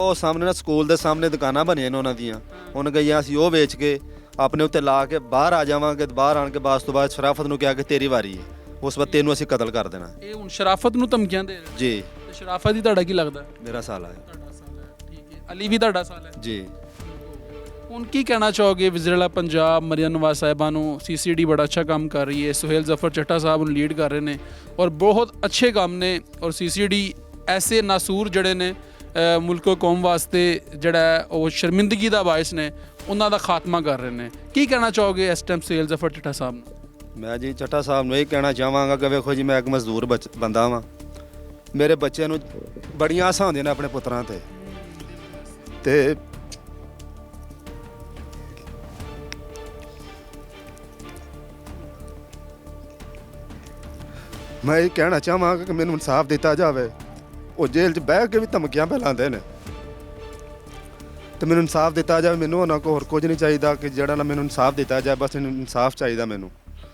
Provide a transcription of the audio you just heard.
ਉਹ ਸਾਹਮਣੇ ਨਾ ਸਕੂਲ ਦੇ ਸਾਹਮਣੇ ਦੁਕਾਨਾਂ ਬਣੀਆਂ ਨੇ ਉਹਨਾਂ ਦੀਆਂ, ਉਹਨੇ ਕਹੀਆਂ ਅਸੀਂ ਉਹ ਵੇਚ ਕੇ ਆਪਣੇ ਉੱਤੇ ਲਾ ਕੇ ਬਾਹਰ ਆ ਜਾਵਾਂਗੇ, ਬਾਹਰ ਆਣ ਕੇ ਬਾਅਦ ਤੋਂ ਬਾਅਦ ਸ਼ਰਾਫਤ ਨੂੰ ਕਿਹਾ ਕਿ ਤੇਰੀ ਵਾਰੀ ਹੈ, ਉਸ ਵਕਤ ਤੈਨੂੰ ਅਸੀਂ ਕਤਲ ਕਰ ਦੇਣਾ। ਇਹ ਹੁਣ ਸ਼ਰਾਫਤ ਨੂੰ ਧਮਕੀਆਂ ਦੇ ਰਹੇ ਨੇ। ਜੀ ਤੇ ਸ਼ਰਾਫਤ ਹੀ ਤੁਹਾਡਾ ਕੀ ਲੱਗਦਾ? ਮੇਰਾ ਸਾਲ ਹੈ ਤੁਹਾਡਾ ਸਾਲ ਹੈ, ਠੀਕ ਹੈ। ਅਲੀ ਵੀ ਤੁਹਾਡਾ ਸਾਲ ਹੈ ਜੀ। ਹੁਣ ਕੀ ਕਹਿਣਾ ਚਾਹੋਗੇ ਵਿਜ਼ਿਟਰ ਪੰਜਾਬ ਮਰੀਮ ਨਵਾਜ਼ ਸਾਹਿਬਾਂ ਨੂੰ? ਸੀਸੀਡੀ ਬੜਾ ਅੱਛਾ ਕੰਮ ਕਰ ਰਹੀ ਹੈ, ਸੁਹੇਲ ਜ਼ਫਰ ਚੱਟਾ ਸਾਹਿਬ ਨੂੰ ਲੀਡ ਕਰ ਰਹੇ ਨੇ ਔਰ ਬਹੁਤ ਅੱਛੇ ਕੰਮ ਨੇ, ਔਰ ਸੀਸੀਡੀ ਐਸੇ ਨਾਸੂਰ ਜਿਹੜੇ ਨੇ ਮੁਲਕ ਕੌਮ ਵਾਸਤੇ ਜਿਹੜਾ ਉਹ ਸ਼ਰਮਿੰਦਗੀ ਦਾ ਬਾਇਸ ਨੇ, ਉਹਨਾਂ ਦਾ ਖਾਤਮਾ ਕਰ ਰਹੇ ਨੇ। ਕੀ ਕਹਿਣਾ ਚਾਹੋਗੇ ਇਸ ਟਾਈਮ ਸੁਹੇਲ ਜ਼ਫਰ ਚੱਟਾ ਸਾਹਿਬ ਨੂੰ? ਮੈਂ ਜੀ ਚੱਟਾ ਸਾਹਿਬ ਨੂੰ ਇਹ ਕਹਿਣਾ ਚਾਹਾਂਗਾ ਕਿ ਵੇਖੋ ਜੀ, ਮੈਂ ਇੱਕ ਮਜ਼ਦੂਰ ਬੰਦਾ ਵਾਂ, ਮੇਰੇ ਬੱਚਿਆਂ ਨੂੰ ਬੜੀਆਂ ਆਸਾਂ ਹੁੰਦੀਆਂ ਨੇ ਆਪਣੇ ਪੁੱਤਰਾਂ ਤੇ ਮੈਂ ਇਹ ਕਹਿਣਾ ਚਾਹਾਂਗਾ ਕਿ ਮੈਨੂੰ ਇਨਸਾਫ ਦਿੱਤਾ ਜਾਵੇ। ਉਹ ਜੇਲ੍ਹ 'ਚ ਬਹਿ ਕੇ ਵੀ ਧਮਕੀਆਂ ਫੈਲਾਉਂਦੇ ਨੇ ਤੇ ਮੈਨੂੰ ਇਨਸਾਫ ਦਿੱਤਾ ਜਾਵੇ। ਮੈਨੂੰ ਉਹਨਾਂ ਕੋਲ ਹੋਰ ਕੁਝ ਨਹੀਂ ਚਾਹੀਦਾ ਕਿ ਜਿਹੜਾ ਨਾ ਮੈਨੂੰ ਇਨਸਾਫ ਦਿੱਤਾ ਜਾਏ, ਬਸ ਇਨਸਾਫ ਚਾਹੀਦਾ ਮੈਨੂੰ।